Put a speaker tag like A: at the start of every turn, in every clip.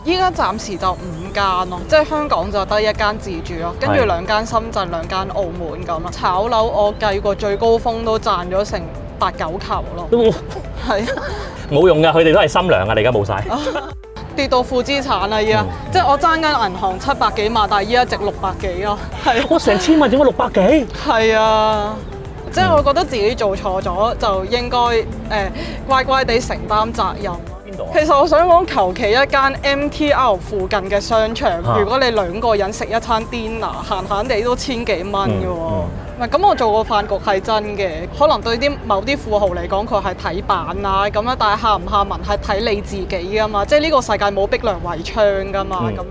A: 依家暫時就5間咯，即係香港就得1間自住咯，跟住2間深圳、2間澳門咁啦。炒樓我計過最高峰都賺咗成8、9球咯。係啊，
B: 冇用㗎，佢哋都係心涼啊！你而家冇晒，
A: 跌到負資產啦依家，即係我爭緊銀行700幾萬，但係依家值600幾咯。係
B: 我成千萬點咗600幾。
A: 係啊。即係我覺得自己做錯咗，就應該乖乖地承擔責任。
B: 邊度啊？
A: 其實我想講，求其一間 MTR 附近嘅商場，如果你2個人食一餐 dinner，閒閒地都千幾蚊嘅喎。咁我做個飯局係真嘅，可能對某啲富豪嚟講，佢係睇版啊咁樣，但係下唔下文係睇你自己㗎嘛。即係呢個世界冇逼良為娼㗎嘛，咁樣。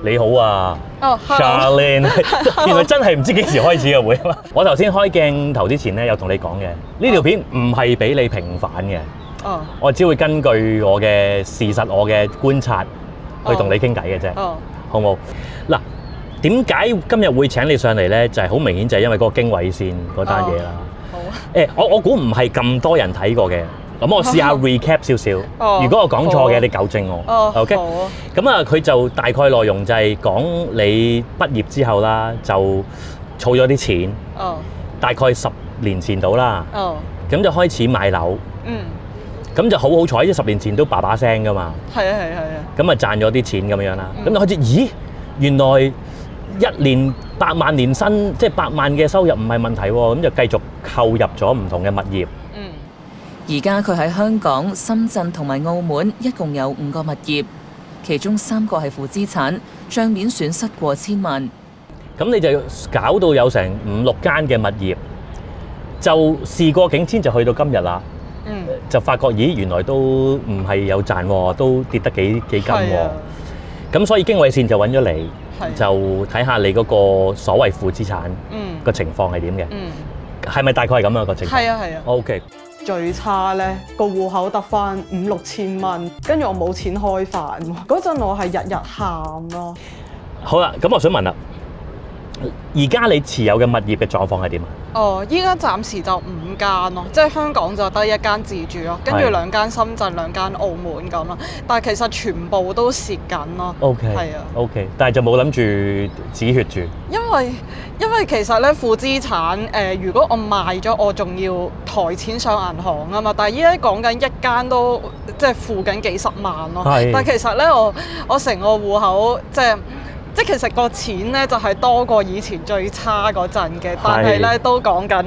B: 你好啊，Charlene， 原來真係唔知幾時開始嘅會。我頭先開鏡頭之前咧，有同你講嘅，呢條片唔係俾你平反嘅，我只會根據我嘅事實、我嘅觀察去同你傾偈嘅啫，好冇？嗱，點解今日會請你上嚟咧？就係好明顯，就係因為嗰個經緯線嗰單嘢啦。好，我估唔係咁多人睇過嘅。咁我試下 recap 少少，如果我講錯嘅，你糾正我。OK。咁啊，佢就大概內容就係講你畢業之後啦，就儲咗啲錢，大概10年前到啦。咁就開始買樓。咁就好好彩，即10年前都叭叭聲噶嘛。係啊。咁啊賺咗啲錢咁樣啦。咁就開始，咦？原來1年8萬年薪，即係8萬嘅收入唔係問題喎。咁就繼續購入咗唔同嘅物業。
C: 而家佢喺香港、深圳同埋澳門一共有5個物業，其中3個係負資產，帳面損失過千萬。
B: 咁你就搞到有成5、6間嘅物業，就事過境遷就去到今日啦。就發覺咦，原來都唔係有賺喎，都跌得幾金喎。咁所以經緯線就揾咗你，就睇下你嗰個所謂負資產個情況係點嘅。係咪大概係咁樣個情況？
A: 係啊。
B: OK。
A: 最差咧，個戶口得翻5、6千蚊，跟住我冇錢開飯喎。嗰陣我係日日喊咯。
B: 好啦，咁我想問啦，而家你持有嘅物業嘅狀況係點啊？
A: 依家暫時就5間咯，即係香港就得1間自住咯，跟住2間深圳、2間澳門咁咯。但係其實全部都蝕緊咯。
B: OK。係啊。OK， 但係就冇諗住止血住。因為其實咧負資產如果我賣咗，我仲要抬錢上銀行啊嘛。但係依家講緊1間都即係負緊幾十萬咯。但係其實咧我成個戶口即係其實個錢咧就係多過以前最差嗰陣嘅，但係咧都講緊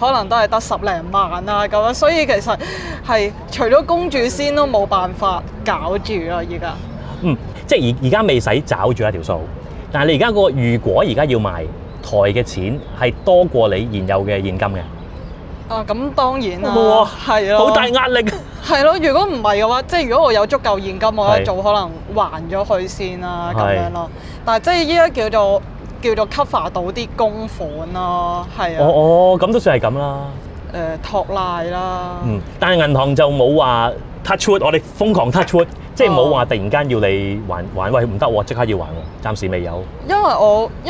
B: 可能都係得10零萬啊咁樣，所以其實係除咗供住先都冇辦法搞住啊而家。即係而家未使找住一條數，但係你而家如果而家要賣台嘅錢係多過你現有嘅現金嘅。
A: 咁當然啦。
B: 哇，
A: 係咯。
B: 好大壓力。
A: 係咯，如果唔係嘅話，即係如果我有足夠現金，我一早可能還咗佢先啦咁樣咯。但係即係依家叫做 cover 到啲供款咯，係啊。
B: 咁都算係咁啦。
A: 托賴啦。
B: 但係銀行就冇話 touch wood， 我哋瘋狂 touch wood，即係冇話突然間要你還，喂唔得喎，即刻要還喎，暫時未有。因為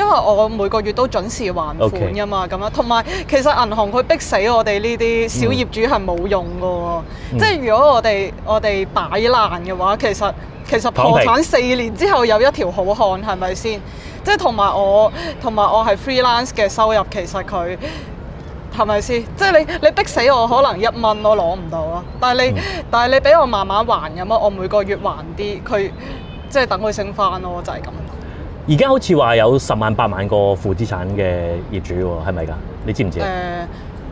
A: 我每個月都準時還款㗎嘛，咁樣同埋其實銀行佢逼死我哋呢啲小業主係冇用㗎喎，即係如果我哋擺爛嘅話，其實破產4年之後有一條好漢係咪先？即係同埋我係 freelance 嘅收入，其實佢。係咪先？即係你逼死我，可能1蚊都攞唔到咯。但係你俾我慢慢還咁啊，我每個月還啲，佢即係等佢升翻咯，就係咁。
B: 而家好似話有10萬8萬個負資產嘅業主喎，係咪㗎？你知唔知啊？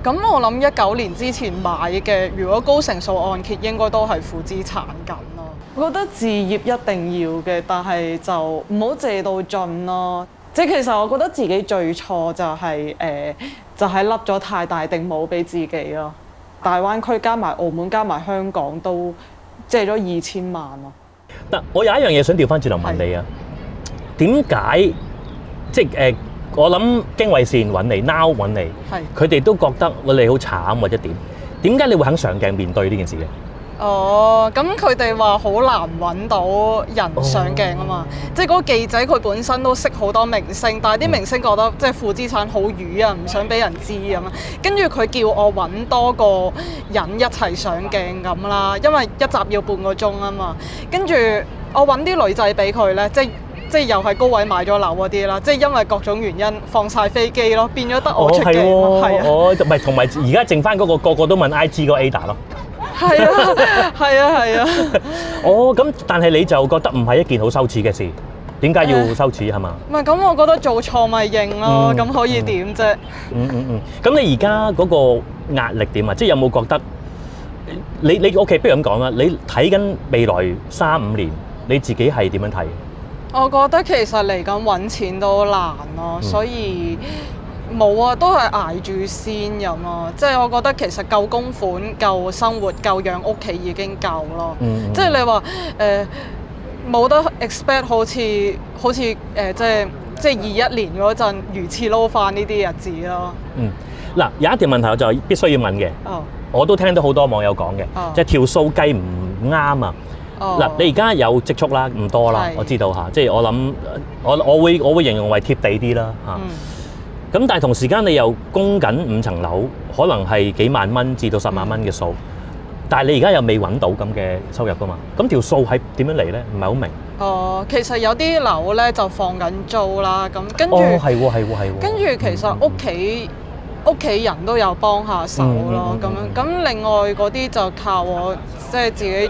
A: 咁我諗19年之前買嘅，如果高成數按揭，應該都係負資產緊咯。我覺得置業一定要嘅，但係就唔好借到盡咯。即係其實我覺得自己最錯就係就係笠咗太大頂帽俾自己咯。大灣區加埋澳門加埋香港都借咗2000萬咯。
B: 嗱，我有一樣嘢想調翻轉頭問你啊，點解即係我諗經緯線揾你 ，Now 揾你，佢哋都覺得我哋好慘或者點？點解你會肯上鏡面對呢件事嘅？
A: 哦，咁佢哋話好難揾到人上鏡啊嘛，即係嗰個記者佢本身都識好多明星，但係啲明星覺得即係負資產好瘀啊，唔想俾人知咁啊，跟住佢叫我揾多個人一齊上鏡咁啦，因為一集要半個鐘啊嘛，跟住我揾啲女仔俾佢咧，即係又係高位買咗樓嗰啲啦，即係因為各種原因放晒飛機咯，變咗得我出鏡，係啊，
B: 唔係同埋而家剩翻嗰個個都問 IG 嗰個 Ada 咯。
A: 係啊，係啊，係啊。
B: 咁但係你就覺得唔係一件好羞恥嘅事，點解要羞恥係嘛？
A: 唔係咁，我覺得做錯咪認咯，咁可以點啫？
B: 咁你而家嗰個壓力點啊？即係有冇覺得你 OK？不如咁講啦，你睇緊未來3-5年，你自己係點樣睇？
A: 我覺得其實嚟緊揾錢都難咯，所以。冇啊，都係捱住先咁啊！即係我覺得其實夠供款、夠生活、夠養屋企已經夠咯。即係你話冇得 expect 好似即係21年嗰陣魚翅撈飯呢啲日子咯。
B: 嗱，有一條問題我就必須要問嘅。我都聽到好多網友講嘅，即係條數計唔啱啊！嗱，你而家有積蓄啦，唔多啦，我知道嚇。即係我諗，我會形容為貼地啲啦嚇。咁但係同時間你又供緊5層樓，可能係幾萬蚊至到10萬蚊嘅數，但係你而家又未揾到咁嘅收入噶嘛？咁條數係點樣嚟咧？唔係好明。
A: 其實有啲樓咧就放緊租啦，咁跟住
B: 係喎。
A: 跟住其實屋企人都有幫下手咯，咁樣咁另外嗰啲就靠我即係自己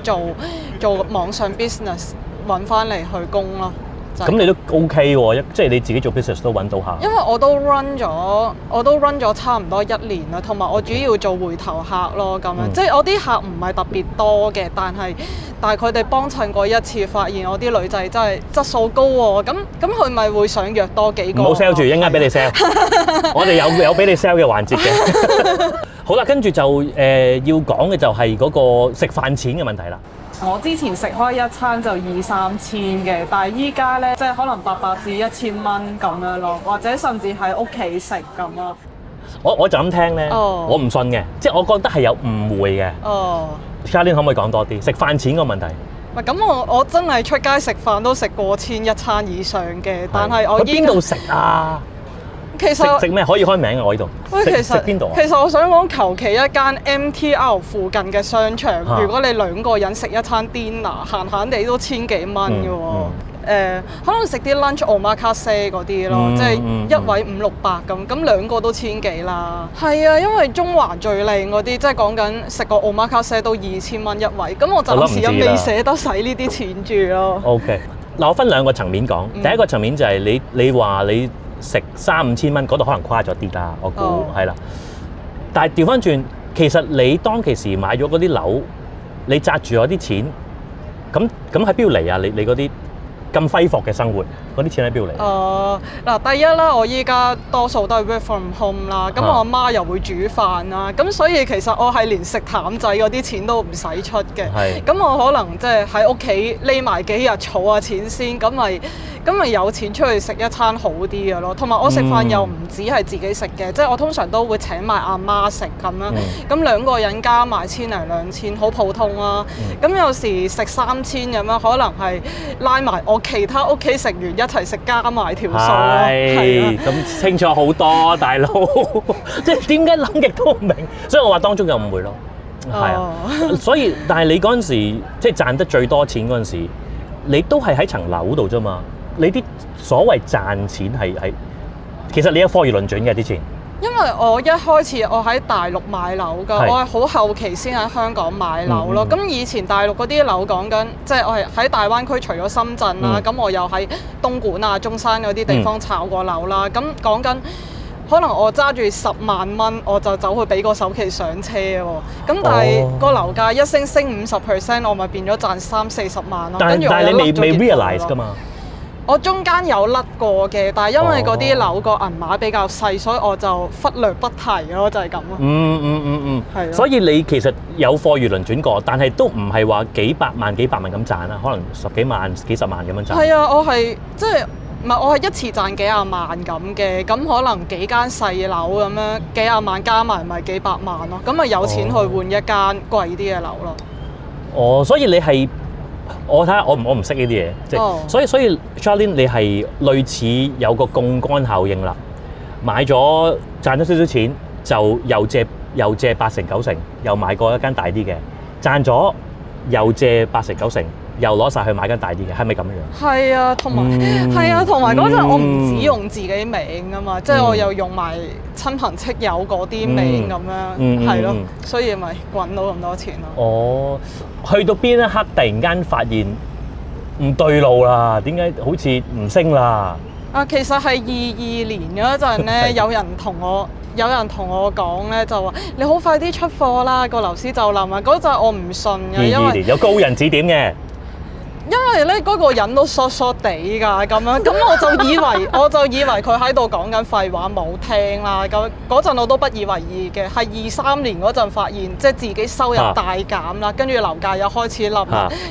A: 做網上 business 揾翻嚟去供咯。咁
B: 你都 OK 喎，即係你自己做 business 都揾到下。
A: 因為我都 run 咗差唔多1年啦，同埋我主要做回頭客咯，咁樣即係我啲客唔係特別多嘅，但係佢哋幫襯過一次，發現我啲女仔真係質素高喎，咁佢咪會想約多幾個。
B: 唔好 sell 住，一陣間俾你 sell。我哋有俾你 sell 嘅環節嘅。好啦，跟住就要講嘅就係嗰個食飯錢嘅問題啦。
A: 我之前食開一餐就2-3千嘅，但係依家咧即係可能800至1000蚊咁樣咯，或者甚至喺屋企食咁咯。
B: 我就咁聽咧，我唔信嘅，即係我覺得係有誤會嘅。Charlene 可唔可以講多啲食飯錢個問題？
A: 唔係咁，我真係出街食飯都食過千一餐以上嘅，但係我
B: 邊度食啊？
A: 其實
B: 食咩可以開名啊？我呢度食邊度啊？
A: 其實我想講求其一間 MTR 附近嘅商場，如果你2個人食一餐 dinner，閒閒地都千幾蚊嘅喎。可能食啲 lunch omakase 嗰啲咯，即係一位500-600咁，2個都千幾啦。係啊，因為中環最靚嗰啲，即係講緊食個 omakase 都2000蚊一位，咁我暫時又未捨得使呢啲錢住咯。
B: OK，嗱我分2個層面講，第一個層面就係你話你食3-5千蚊嗰度可能誇咗啲啦，我估係啦。但係調翻轉，其實你當其時買咗嗰啲樓，你揸住咗啲錢，咁喺邊度嚟啊？你嗰啲咁揮霍嘅生活，嗰啲錢喺邊度嚟？
A: 嗱，第一啦，我依家多數都係 work from home 啦，咁我阿媽又會煮飯啦，咁所以其實我係連食淡仔嗰啲錢都唔使出嘅。咁我可能即係喺屋企匿埋幾日儲下錢先，咁咪有錢出去食一餐好啲嘅咯。同埋我食飯又唔止係自己食嘅，即係我通常都會請埋阿媽食咁樣。咁2個人加埋1000-2000，好普通啦。咁有時食3000咁樣，可能係拉埋我其他屋企食完一齊食，加埋條數咯。係
B: 咁清楚好多，大佬。即係點解諗極都唔明？所以我話當中有誤會咯。係啊，所以但係你嗰陣時即係賺得最多錢嗰陣時，你都係喺層樓度啫嘛。你啲所謂賺錢係其實你有貨如輪轉嘅啲錢。
A: 因為我一開始我喺大陸買樓㗎，我係好後期先喺香港買樓咯。咁以前大陸嗰啲樓講緊，即係我係喺大灣區除咗深圳啦，咁我又喺東莞啊、中山嗰啲地方炒過樓啦。咁講緊可能我揸住10萬蚊，我就走去俾個首期上車喎。咁但係個樓價一升50%，我咪變咗賺30-40萬咯。
B: 但係你未 realize 㗎嘛？
A: 我中間有甩過嘅，但係因為嗰啲樓個銀碼比較細，所以我就忽略不提咯，就係咁咯。係。所
B: 以你其實有貨如輪轉過，但係都唔係話幾百萬咁賺啦，可能10幾萬、幾十萬咁樣賺。
A: 係啊，我係即係唔係我係一次賺幾廿萬咁嘅，咁可能幾間細樓咁樣幾廿萬加埋咪幾百萬咯，咁咪有錢去換一間貴啲嘅樓咯。
B: 哦，所以你係我睇下，我唔識呢啲嘢，即係所以 Charlene 你係類似有個槓桿效應啦，買咗賺咗少少錢，就又借8成9成，又買過一間大啲嘅，賺咗又借8成9成。又攞晒去買間大啲嘅，係咪咁樣？
A: 係啊，同埋嗰陣我唔止用自己名啊嘛，即係我又用埋親朋戚友嗰啲名咁樣，係咯，所以咪滾到咁多錢咯。
B: 哦，去到邊一刻突然間發現唔對路啦？點解好似唔升啦？
A: 啊，其實係22年嗰陣咧，有人同我講咧，就話你好快啲出貨啦，個樓市就冧啊！嗰陣我唔信嘅，因為
B: 有高人指點嘅。
A: 因為咧嗰個人都疏疏地㗎咁樣，咁我就以為佢喺度講緊廢話冇聽啦。咁嗰陣我都不以為意嘅，係23年嗰陣發現，即係自己收入大減啦，跟住樓價又開始冧，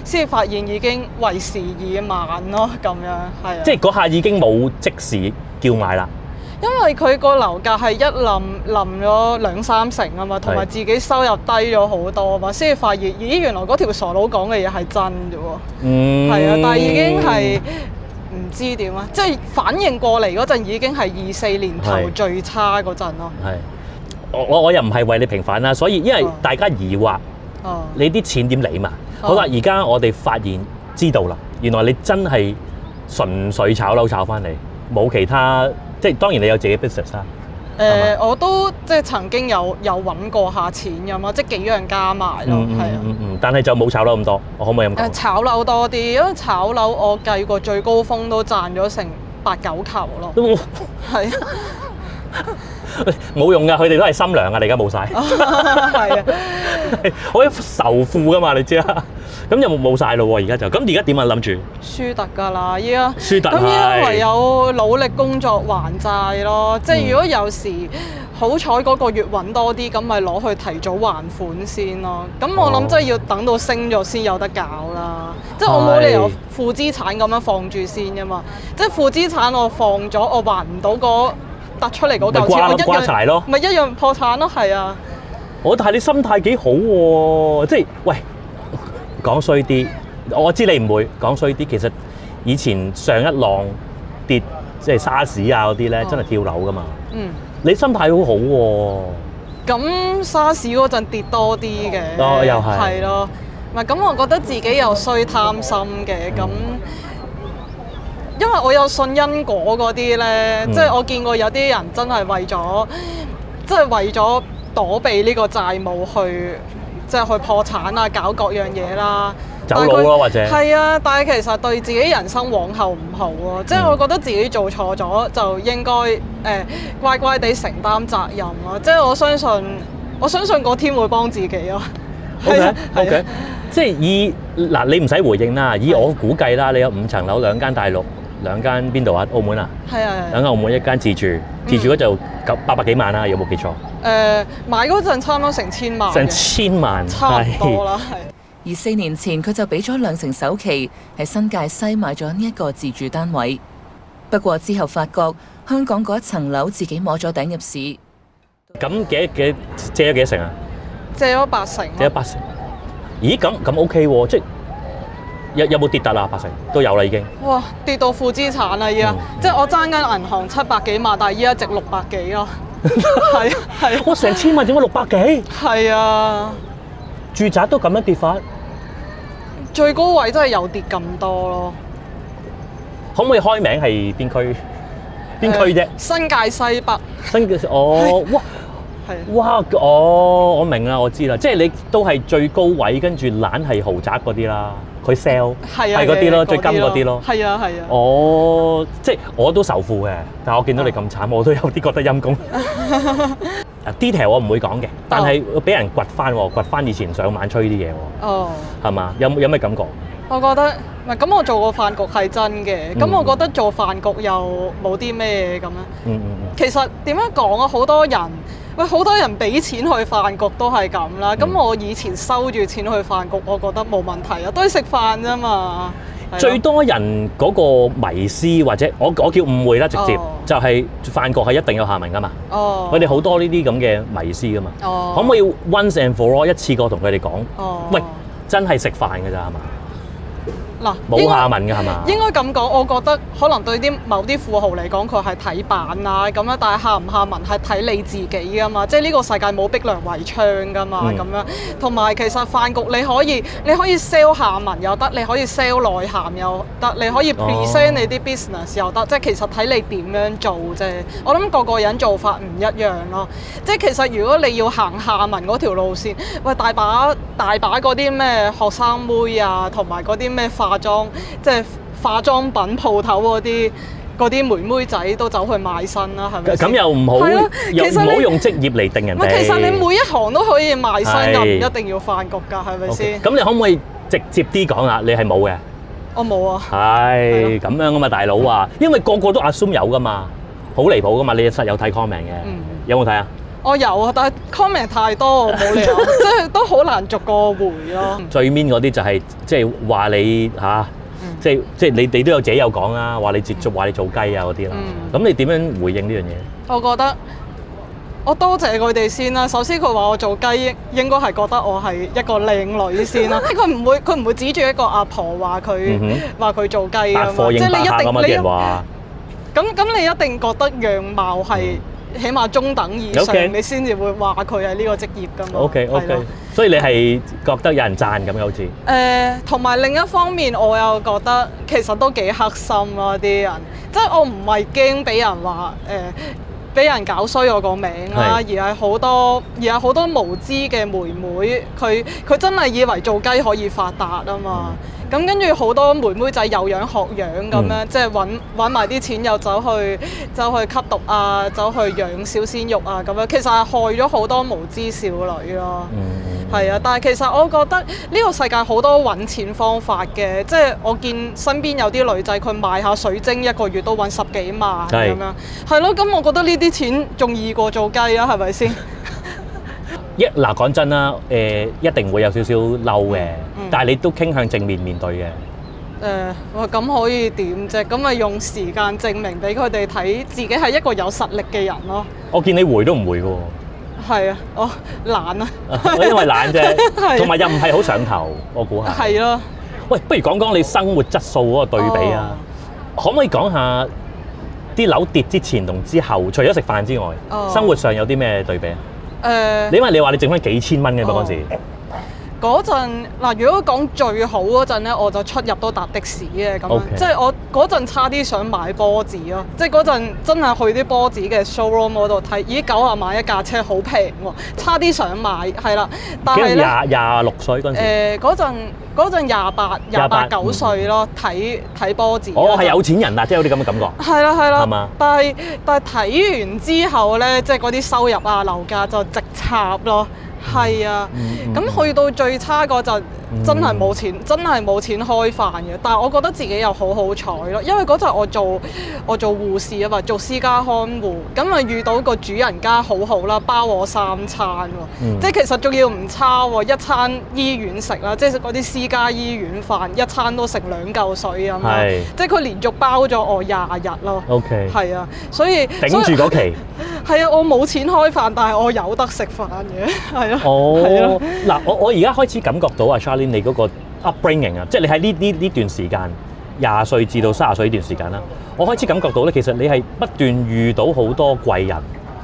A: 先發現已經為時已晚咯。咁樣係啊。即
B: 係嗰下已經冇即時叫買啦。因
A: 為佢個樓價係一冧咗2-3成啊嘛，同埋自己收入低咗好多啊嘛，先至發現，咦原來嗰條傻佬講嘅嘢係真嘅喎。係啊，但係已經係唔知點啊，即係反應過嚟嗰陣已經係24年頭最差嗰陣咯。
B: 係，我又唔係為你平反啦，所以因為大家疑惑，你啲錢點嚟嘛？好啦，而家我哋發現知道啦，原來你真係純粹炒樓炒翻嚟，冇其他。即係當然你有自己 business 啦。
A: 我都即係曾經有揾過下錢㗎嘛，即係幾樣加埋咯，係啊。
B: 但係就冇炒樓咁多，我可唔可以咁講？
A: 炒樓多啲，因為炒樓我計過最高峰都賺咗成8-9球咯。係啊。冇
B: 用㗎，佢哋都係心涼㗎，你而家冇晒。
A: 係啊。
B: 好仇富㗎嘛，你知啦。咁又冇晒咯喎，而家就咁而家點啊？諗住
A: 輸特㗎啦，依家
B: 輸特，
A: 咁依家唯有努力工作還債咯。即係如果有時好彩嗰個月揾多啲，咁咪攞去提早還款先咯。咁我諗真係要等到升咗先有得搞啦。即係我冇理由負資產咁樣放住先㗎嘛。即係負資產我放咗，我還唔到嗰突出嚟嗰嚿錢，我咪一樣破產咯。係啊。
B: 但係你心態幾好喎，即係喂。講衰啲，我知你唔會講衰啲。其實以前上一浪跌，即係沙士啊嗰啲咧，真係跳樓噶嘛。你心態好好喎。咁
A: 沙士嗰陣跌多啲嘅。
B: 又係。
A: 係咯，唔係咁，我覺得自己又衰貪心嘅咁，因為我有信因果嗰啲咧，即係我見過有啲人真係為咗躲避呢個債務即係去破產啊，搞各樣嘢啦，
B: 走佬咯或者
A: 係啊，但係其實對自己人生往後唔好喎。即係我覺得自己做錯咗就應該乖乖地承擔責任咯。即係我相信個天會幫自己咯。
B: OK， 即係你唔使回應啦。以我估計啦，你有5層樓，2間大陸，2間邊度啊？澳門啊？係啊。2間澳門，1間自住，自住嗰就800幾萬啦，有冇記錯？
A: 買嗰陣差唔多成1000萬，
B: 成1000萬，
A: 差唔多啦。
C: 而4年前佢就俾咗2成首期喺新界西買咗呢一個自住單位。不過之後發覺香港嗰1層樓自己摸咗頂入市。
B: 咁借咗幾多成啊？
A: 借咗8成。
B: 借咗8成。咦？咁 OK 喎，即係有冇跌突啊？8成都有啦已經。哇！
A: 跌到負資產啦依家，即係我爭緊銀行700幾萬，但係依家值600幾咯。係
B: 我成1000萬點解600幾？
A: 係啊，
B: 住宅都咁樣跌法，
A: 最高位真係有跌咁多咯。
B: 可唔可以開名係邊區？邊區啫？
A: 新界西北。
B: 新界哇！哇！我明啦，我知啦，即係你都係最高位，跟住懶係豪宅嗰啲啦。佢 sell 係嗰啲咯，最金嗰啲咯。
A: 係啊。
B: 即係我都仇富嘅，但係我見到你咁慘，我都有啲覺得陰公。detail 我唔會講嘅，但係俾人掘翻以前上晚吹啲嘢喎。係嘛？有咩感覺？
A: 我覺得唔係咁，我做過飯局係真嘅。咁我覺得做飯局又冇啲咩咁樣。其實點樣講啊？好多人俾錢去飯局都係咁啦。咁我以前收住錢去飯局，我覺得冇問題啊，都係食飯啫嘛。
B: 最多人嗰個迷思或者我叫誤會啦，直接就係飯局係一定有下文噶嘛。佢哋好多呢啲咁嘅迷思噶嘛。可唔可以 once and for all 一次過同佢哋講？喂，真係食飯㗎咋係嘛？
A: 嗱，
B: 冇下文㗎係嘛？
A: 應該咁講，我覺得可能對某啲富豪嚟講，佢係睇版啊咁樣，但係下唔下文係睇你自己㗎嘛，即係呢個世界冇逼良為娼㗎嘛咁樣。同埋其實飯局你可以 sell 下文又得，你可以 sell 內涵又得，你可以 present 你啲 business 又得，即係其實睇你點樣做啫。我諗個個人做法唔一樣咯。即係其實如果你要行下文嗰條路線，喂大把嗰啲咩學生妹啊，同埋嗰啲咩即係化妝品鋪頭嗰啲妹妹仔都走去賣身啦，係咪？咁
B: 又唔好，又唔好用職業嚟定人哋。
A: 其實你每一行都可以賣身㗎，唔一定要飯局㗎，係咪先？
B: 咁你可唔可以直接啲講啊？你係冇嘅。
A: 我冇啊。
B: 係咁樣㗎嘛，大佬啊！因為個個都 assume 有㗎嘛，好離譜㗎嘛！你實有睇 comment 嘅，有冇睇啊？
A: 我有啊，但係 comment 太多，冇理由，即係都好難逐個回咯。
B: 最 mean 嗰啲就係即係話你嚇，即係你都有自己有講啦，話你話你做雞啊嗰啲啦。咁你點樣回應呢樣嘢？
A: 我覺得我多謝佢哋先啦。首先佢話我做雞，應該係覺得我係一個靚女先啦。佢唔會指住一個阿婆話佢做雞啊嘛。即係你一定你話咁你一定覺得樣貌係起碼中等以上，你先至會話佢係呢個職業㗎嘛。
B: OK，所以你係覺得有人讚咁嘅好似？
A: 同埋另一方面，我又覺得其實都幾黑心咯啲人，即係我唔係驚俾人話俾人搞衰我個名啦，而係好多無知嘅妹妹，佢真係以為做雞可以發達啊嘛。咁跟住好多妹妹仔有樣學樣咁樣，即係揾埋啲錢又走去吸毒啊，走去養小鮮肉啊咁樣，其實係害咗好多無知少女咯。係啊，但係其實我覺得呢個世界好多揾錢方法嘅，即係我見身邊有啲女仔佢賣下水晶一個月都揾10幾萬咁樣，係咯，咁我覺得呢啲錢仲易過做雞啊，係咪先？
B: 嗱講真啦，一定會有少少嬲嘅，但係你都傾向正面面對嘅。
A: 咁可以點啫？咁咪用時間證明俾佢哋睇自己係一個有實力嘅人咯。
B: 我見你回都唔回喎。係
A: 啊，我懶啊。
B: 因為懶啫，同埋又唔係好上頭，我估係。
A: 係咯。
B: 喂，不如講講你生活質素嗰個對比啊？可唔可以講下啲樓跌之前同之後，除咗食飯之外，生活上有啲咩對比啊？因為你話你剩翻幾千蚊嘅嘛嗰陣時。嗰陣嗱，如果講最好嗰陣咧，我就出入都搭的士嘅咁樣，即係我嗰陣差啲想買波子咯，即係嗰陣真係去啲波子嘅 showroom 嗰度睇，咦90萬一架車好平喎，差啲想買係啦，但係咧26歲嗰陣時，嗰陣28、9歲咯，睇波子。哦，係有錢人啊，即係有啲咁嘅感覺。
A: 係啦，係
B: 嘛？
A: 但係睇完之後咧，即係嗰啲收入啊、樓價就直插咯。係啊，咁去到最差嗰陣，真係冇錢開飯嘅。但係我覺得自己又好彩咯，因為嗰陣我做護士啊嘛，做私家看護，咁啊遇到個主人家好好啦，包我3餐喎，即係其實仲要唔差喎，一餐醫院食啦，即係嗰啲私家醫院飯，一餐都成2嚿水咁樣，即係佢連續包咗我20日咯。OK， 係啊，所以
B: 頂住嗰期。
A: 係啊，我冇錢開飯，但係我有得食飯嘅，係啊。
B: 哦，嗱，我而家開始感覺到啊 Charlene 你嗰個 upbringing 啊，即係你喺呢段時間20歲至到30歲呢段時間啦，我開始感覺到咧，其實你係不斷遇到好多貴人，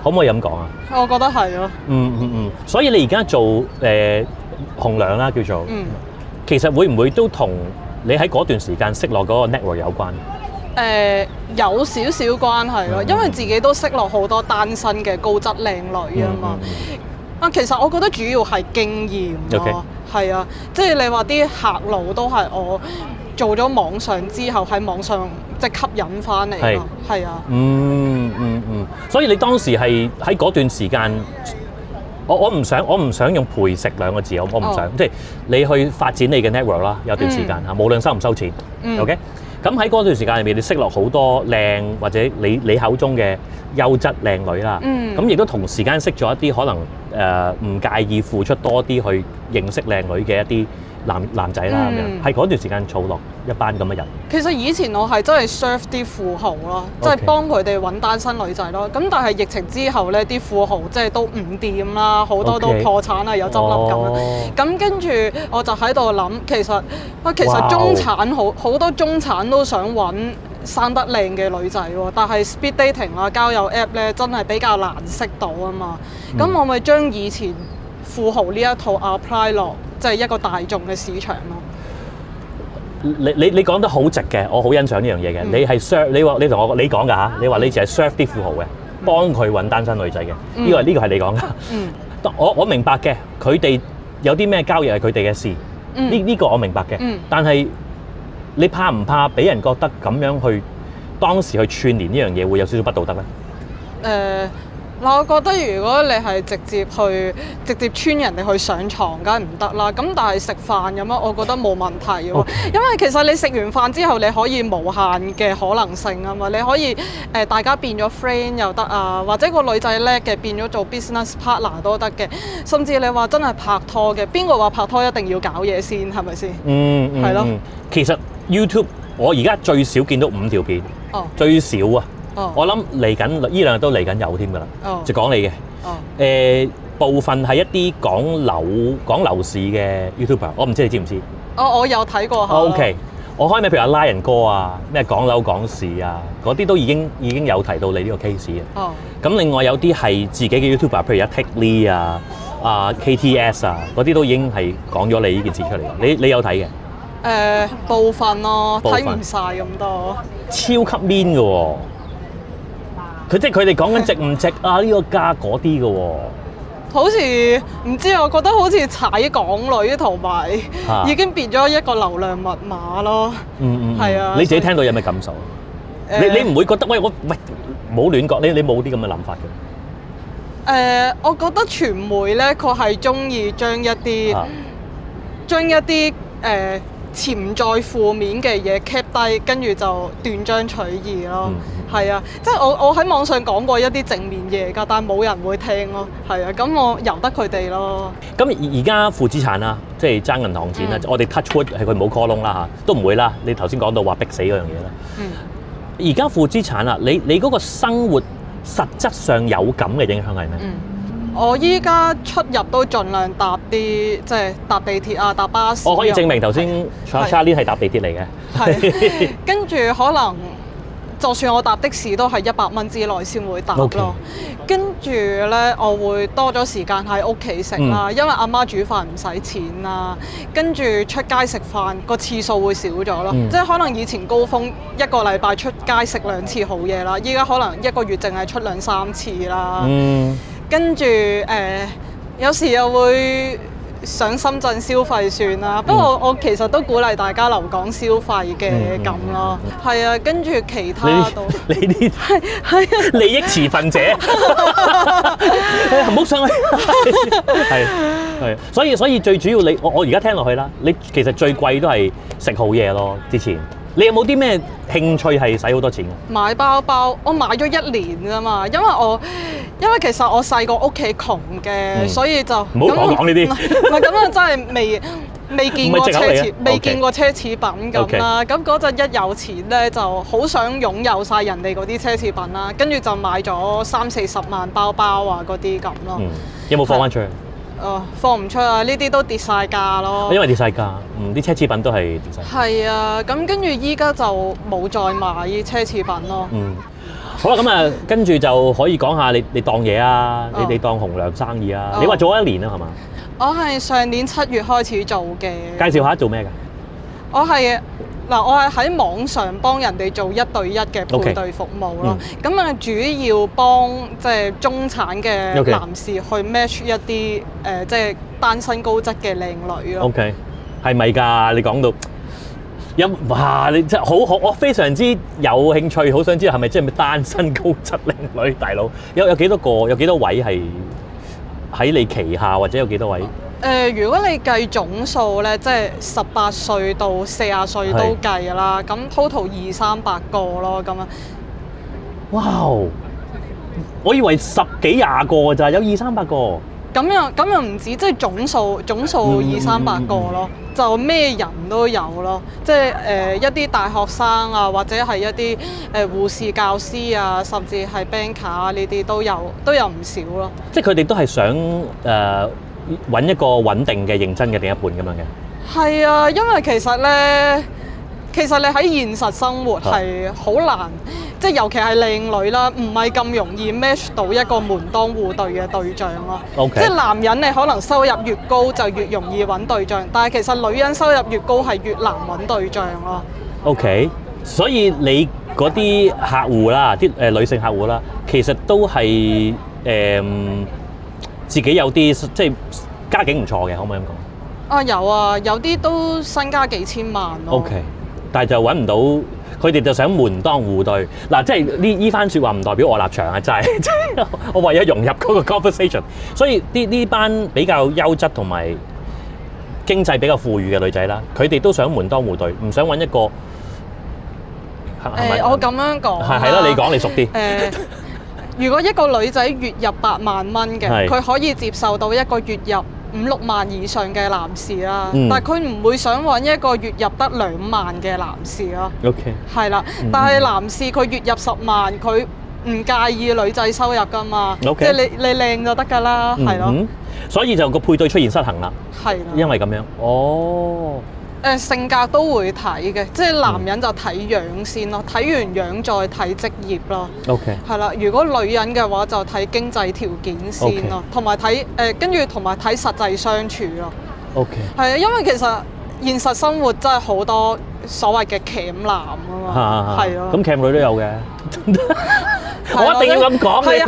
B: 可唔可以咁講啊？我覺得係咯。所以你而家做紅娘啦叫做，其實會唔會都同你喺嗰段時間識落嗰個 network 有關？有少少關係咯，因為自己都識落好多單身嘅高質靚女啊嘛。其實我覺得主要係經驗咯，係啊，即係你話啲客路都係我做咗網上之後喺網上即係吸引翻嚟咯，係啊。所以你當時係喺嗰段時間，我唔想用陪食2個字，我唔想，即係你去發展你嘅 network 啦，有段時間嚇，無論收唔收錢，OK。咁喺嗰段時間入面，你識落好多靚或者你口中嘅優質靚女啦。咁亦都同時間識咗一啲可能唔介意付出多啲去認識靚女嘅男仔啦咁樣，係嗰段時間儲落一班咁嘅人。
A: 其實以前我係真係 serve 啲富豪咯，即係幫佢哋揾單身女仔咯。咁但係疫情之後咧，啲富豪即係都唔掂啦，好多都破產啊，有執笠咁樣。咁跟住我就喺度諗，其實中產好多中產都想揾生得靚嘅女仔喎，但係 speed dating 啊交友 app 咧真係比較難識到啊嘛。咁我咪將以前富豪呢一套 apply 落即係一個大眾嘅市場咯。
B: 你講得好直嘅，我好欣賞呢樣嘢嘅。你係 serve 你同我你講㗎嚇，你話你淨係 serve 啲富豪嘅，幫佢揾單身女仔嘅。呢個係你講㗎。我明白嘅，佢哋有啲咩交易係佢哋嘅事。呢個我明白嘅。但係你怕唔怕俾人覺得咁樣去當時去串連呢樣嘢會有少少不道德咧？
A: 嗱，我覺得如果你係直接穿人哋去上床，梗係唔得啦。咁但係食飯咁樣，我覺得冇問題喎。因為其實你食完飯之後，你可以無限嘅可能性啊嘛。你可以大家變咗 friend 又得啊，或者個女仔叻嘅變咗做 business partner 都得嘅。甚至你話真係拍拖嘅，邊個話拍拖一定要搞嘢先？係咪先？係咯。
B: 其實 YouTube 我而家最少見到5條片，最少啊。我諗嚟緊呢兩日都嚟緊有添㗎啦，就講你嘅。部分係一啲講樓市嘅 YouTuber， 我唔知你知唔知？
A: 我有睇過下。
B: OK， 我開名譬如阿拉人哥啊，咩講樓講市啊，嗰啲都已經有提到你呢個 case 嘅。咁另外有啲係自己嘅 YouTuber，譬如阿 Take Lee 啊、KTS 啊，嗰啲都已經係講咗你呢件事出嚟嘅。你有睇嘅？
A: 部分咯，睇唔晒咁多。
B: 超級 mean 嘅喎。佢哋講緊值唔值啊？呢個價嗰啲嘅喎，
A: 好似唔知我覺得好似踩港女同埋已經變咗一個流量密碼咯。係啊。
B: 你自己聽到有咩感受？你唔會覺得喂冇亂講，你冇啲咁嘅諗法嘅？
A: 我覺得傳媒咧，佢係中意將一啲潛在負面嘅嘢 cap 低，跟住就斷章取義咯。係啊，即係我喺網上講過一啲正面嘢㗎，但係冇人會聽咯。係啊，咁我由得佢哋咯。咁
B: 而家負資產啦，即係爭銀行錢啦。我哋 touch wood 係佢冇 call loan 啦嚇，都唔會啦。你頭先講到話逼死嗰樣嘢啦。而家負資產啦，你嗰個生活實質上有咁嘅影響係咩？我依家出入都盡量搭啲，即係搭地鐵啊，搭巴士。我可以證明頭先 Charlene 係搭地鐵嚟嘅。係。跟住可能，就算我搭的士都係100蚊之內先會搭咯。跟住咧，我會多咗時間喺屋企食啦，因為阿媽煮飯唔使錢啦。跟住出街食飯個次數會少咗咯，即係可能以前高峰一個禮拜出街食2次好嘢啦，依家可能1個月淨係出2-3次啦。跟住有時又會上深圳消費算啦。不過我其實都鼓勵大家留港消費嘅咁咯。係啊，跟住其他都你啲係利益持份者，唔好上去。係，所以最主要我而家聽落去啦，你其實最貴都係食好嘢咯。之前你有冇啲咩興趣係使好多錢嘅？買包包，我買咗1年㗎嘛，因為其實我細個屋企窮嘅，所以就唔好講呢啲。唔係咁啊，真係未見過奢侈品咁啦。咁嗰陣一有錢咧，就好想擁有晒人哋嗰啲奢侈品啦，跟住就買咗30-40萬包包啊嗰啲咁咯。有冇放翻出去？放唔出啊！呢啲都跌晒價咯。因為跌晒價，啲奢侈品都係跌晒。係啊，咁跟住依家就冇再買奢侈品咯。好啦，咁啊，跟住就可以講下你當嘢啊，你當紅娘生意啊。你話做咗1年啦，係嘛？我係上年7月開始做嘅。介紹下做咩㗎？我係喺網上幫人哋做1對1嘅配對服務咯。咁啊，主要幫即係中產嘅男士去 match 一啲即係單身高質嘅靚女咯。OK， 係咪㗎？你講到哇！你真係好，我非常之有興趣，好想知道係咪真係單身高質靚女大佬？有幾多個？有幾多位係喺你旗下，或者有幾多位？如果你計總數咧，即係18歲到40歲都計啦，咁 total 200-300個咯，咁啊！哇！我以為10幾20個咋，有200-300個。
A: 咁又唔止，即係總數200-300個咯，就咩人都有咯，即係一啲大學生啊，或者係一啲護士、教師啊，甚至係 banker 啊呢啲都有唔少咯。
B: 即係佢哋都係想揾一個穩定嘅、認真嘅另一半咁樣嘅。
A: 係啊，因為其實你喺現實生活係好難，即係尤其係靚女啦，唔係咁容易 match 到一個門當戶對嘅對象咯。
B: Okay.
A: 即係男人你可能收入越高就越容易揾對象，但係其實女人收入越高係越難揾對象咯。
B: OK， 所以你嗰啲客戶啦，啲女性客戶啦，其實都係自己有啲即係家境唔錯嘅，可唔可以咁講？
A: 啊有啊，有啲都身家幾千萬咯。
B: OK。但係就揾唔到，佢哋就想門當戶對。嗱，即係呢番説話唔代表我立場啊，真係我為咗融入嗰個 conversation， 所以呢班比較優質同埋經濟比較富裕嘅女仔啦，佢哋都想門當戶對，唔想揾一個
A: 我咁樣講
B: 係啦，你講你熟啲。
A: 如果一個女仔月入8萬蚊嘅，佢可以接受到一個月入5-6萬以上嘅男士啦，但係佢唔會想揾一個月入得2萬嘅男士咯。OK， 係啦，但係男士佢月入10萬，佢唔介意女仔收入㗎嘛。即係你靚就得㗎啦，係咯。
B: 所以就個配對出現失衡啦。係啦，因為咁樣。哦。
A: 性格都會睇嘅，即係男人就睇樣先咯，睇完樣再睇職業咯。OK。係啦，如果女人嘅話就睇經濟條件先咯，同埋睇跟住同埋睇實際相處咯。OK。係啊，因為其實現實生活真係好多所謂嘅鉗男啊嘛，係咯。咁
B: 鉗女都有嘅。我一定要咁講嘅。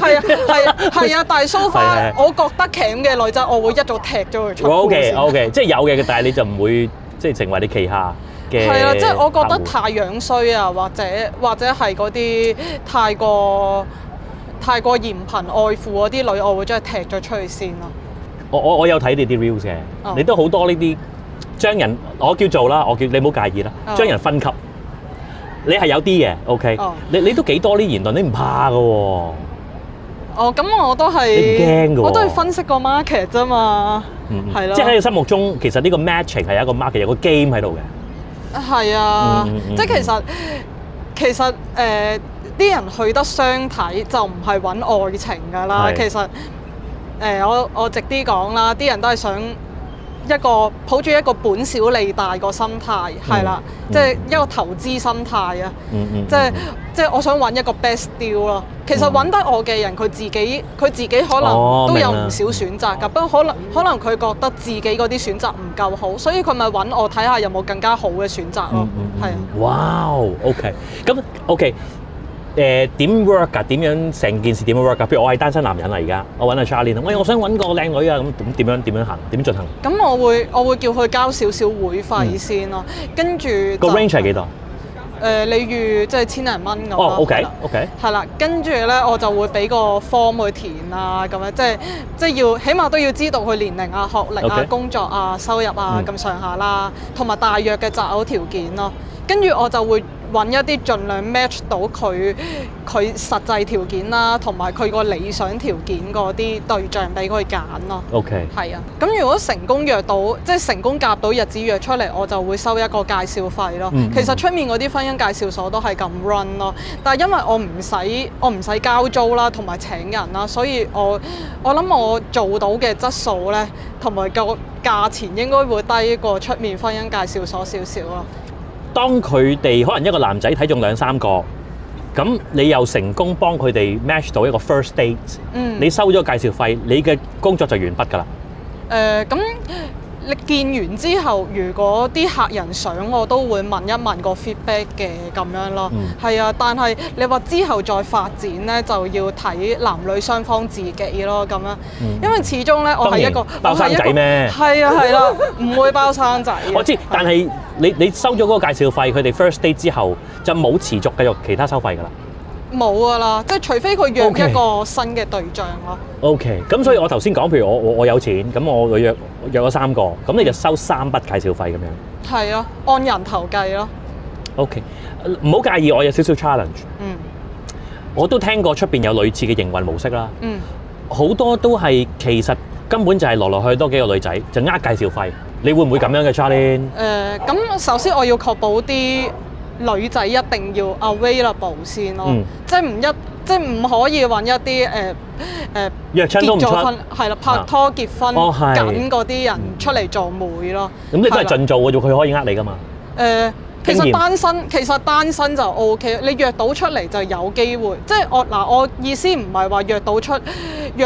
A: 係啊，但係 so far，我覺得鉗嘅女仔，我會一早踢咗佢出。
B: OK，即係有嘅，但係你就唔會。即係成為你旗下嘅。
A: 係啊，即係我覺得太樣衰啊，或者係嗰啲太過嫌貧愛富嗰啲女，我會將佢踢咗出去先咯。
B: 我有睇你啲 reels 嘅，你都好多呢啲將人，我叫做啦，你唔好介意啦，將人分級。你係有啲嘅 ，OK，你都幾多啲言論，你唔怕㗎喎。咁我都係，你唔驚㗎喎，
A: 我都係分析個 market 啫嘛，係咯。
B: 即係喺你心目中，其實呢個 matching 係有一個 market，有個 game 喺度嘅。
A: 係啊，即係其實啲人去得相睇就唔係揾愛情㗎啦。其實我直啲講啦，啲人都係想抱住一個本小利大個心態，係啦，即係一個投資心態啊。即係我想揾一個 best deal 咯。其實揾得我嘅人，佢自己可能都有唔少選擇㗎。不過可能佢覺得自己嗰啲選擇唔夠好，所以佢咪揾我睇下有冇更加好嘅選擇咯。係啊。
B: 哇 ，OK， 咁 OK， 點 work 㗎？點樣成件事點樣 work 㗎？譬如我係單身男人啦，而家我揾阿 Charlene， 喂，我想揾個靚女啊，咁點樣行？點進行？咁
A: 我會叫佢交少少會費先咯，跟住
B: 個 range 係幾多？
A: 你預即係千零蚊咁咯。
B: 哦 ，OK，
A: 係啦，跟住咧我就會俾個 form 去填啊，咁樣即係要起碼都要知道佢年齡啊、學歷啊、工作啊、收入啊咁上下啦，同埋大約嘅擇偶條件咯。跟住我就會揾一啲盡量 match 到佢實際條件啦，同埋佢個理想條件嗰啲對象俾佢揀咯。
B: OK。
A: 係啊，咁如果成功約到，即係成功夾到日子約出嚟，我就會收一個介紹費咯。其實出面嗰啲婚姻介紹所都係咁 run 咯，但係因為我唔使交租啦，同埋請人啦，所以我諗我做到嘅質素咧，同埋個價錢應該會低過出面婚姻介紹所少少咯。
B: 當佢哋可能一個男仔睇中2-3個，咁你又成功幫佢哋 match 到一個 first date，你收咗介紹費，你嘅工作就完畢㗎啦。
A: 咁你見完之後，如果啲客人想，我都會問一問個 feedback 嘅咁樣咯。係啊，但係你話之後再發展咧，就要睇男女雙方自己咯咁樣。因為始終咧，我係一個
B: 包生仔咩？
A: 係啊係啦，唔會包生仔。
B: 我知，但係你收咗嗰個介紹費，佢哋 first date 之後就冇持續繼續其他收費㗎啦。
A: 冇㗎啦，即係除非佢約一個新嘅對象咯。
B: OK， 咁所以我頭先講，譬如我有錢，咁我約咗3個，咁你就收3筆介紹費咁樣。
A: 係啊，按人頭計咯。
B: OK， 唔好介意，我有少少 challenge。我都聽過出邊有類似嘅營運模式啦。好多都係其實根本就係來去多幾個女仔，就呃介紹費。你會唔會咁樣嘅 Charlene？
A: 咁首先我要確保啲女仔一定要 available 先咯，即係唔可以揾一啲
B: 約親都唔出，
A: 結咗婚係啦，拍拖結婚緊嗰啲人出嚟做媒咯。
B: 咁你都係盡做嘅啫，佢可以呃你噶嘛？
A: 其實單身就 OK， 你約到出嚟就有機會。即係我意思唔係話約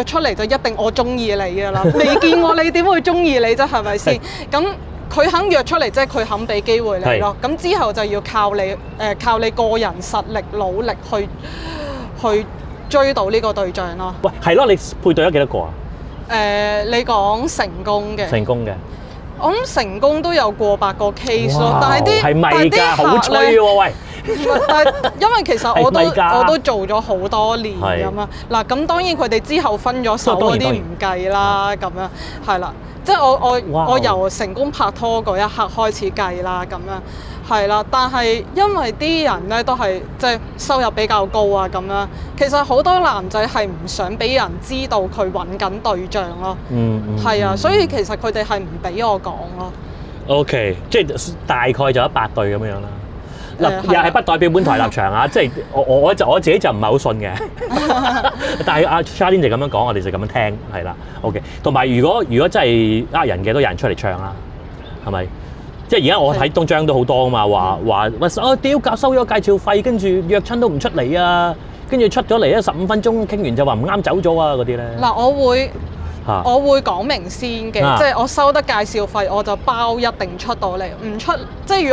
A: 出嚟就一定我中意你㗎啦，未見過你點會中意你啫？係咪先？咁佢肯約出嚟，即係佢肯俾機會你咯。咁之後就要靠你個人實力努力去追到呢個對象咯。
B: 喂，係咯，你配對咗幾多個啊？
A: 你講成功嘅。
B: 成功嘅。
A: 我諗成功都有過百個 case 咯，但係啲
B: 係咪㗎？好吹喎喂！
A: 但係因為其實我都做咗好多年咁樣。嗱，咁當然佢哋之後分咗手嗰啲唔計啦，咁樣係啦。即係我由成功拍拖嗰一刻開始計啦，咁樣係啦。但係因為啲人咧都係即係收入比較高啊，咁樣其實好多男仔係唔想俾人知道佢揾緊對象咯。係啊，所以其實佢哋係唔俾我講咯。OK，
B: 即係大概就100對咁樣啦。又係不代表本台立場啊！即係我自己就唔係好信嘅，但係阿 Charlene 就咁樣講，我哋就咁樣聽係啦。OK， 同埋如果真係呃人嘅，都有人出嚟唱啦，係咪？即係而家我睇東張都好多啊嘛，話屌收咗介紹費，跟住約親都唔出嚟啊，跟住出咗嚟咧15分鐘傾完就話唔啱走咗啊嗰啲咧。嗱，我會講明先嘅，即係我收得介紹費，我就包一定出到嚟。唔出，即係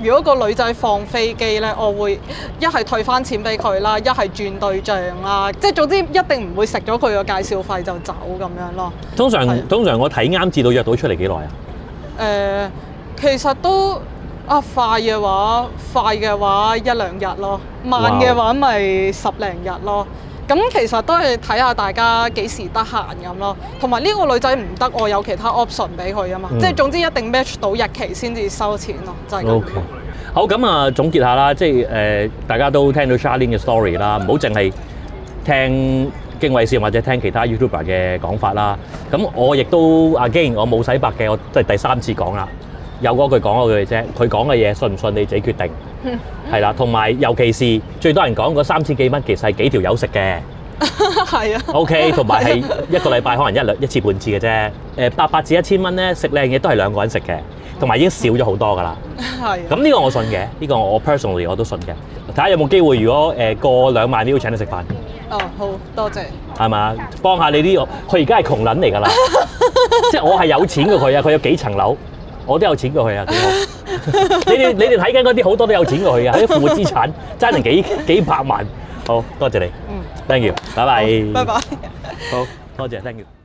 B: 如果個女仔放飛機咧，我會一係退翻錢俾佢啦，一係轉對象啦，即係總之一定唔會食咗佢個介紹費就走咁樣咯。通常我睇啱至到約到出嚟幾耐啊？其實都快嘅話1-2日咯，慢嘅話咪10零日咯。咁其實都係睇下大家幾時得閒咁咯，同埋呢個女仔唔得，我有其他 option 俾佢啊嘛，即係總之一定 match 到日期先至收錢咯，就係咁。OK， 好咁啊，總結下啦，即係大家都聽到 Charlene 嘅 story 啦，唔好淨係聽經緯線或者聽其他 YouTuber 嘅講法啦。咁我亦都既然我冇洗白嘅，我即係第3次講啦。有嗰句講嗰句啫，佢講嘅嘢信唔信你自己決定，係啦。同埋尤其是最多人講嗰3000幾蚊，其實係幾條友食嘅，係啊。OK， 同埋係一個禮拜可能一次半次嘅啫。800至1000蚊咧，食靚嘢都係2個人食嘅，同埋已經少咗好多噶啦。係。咁呢個我信嘅，呢個我 personally 我都信嘅。睇下有冇機會，如果過2萬秒請你食飯。哦，好多謝。係嘛？幫下你啲，佢而家係窮撚嚟㗎啦，即係我係有錢過佢啊，佢有幾層樓。我都有錢過佢啊，幾好！你哋睇緊嗰啲好多都有錢過佢啊，啲負資產爭成幾百萬。好多謝你，thank you，拜拜，拜拜，好多謝 ，thank you。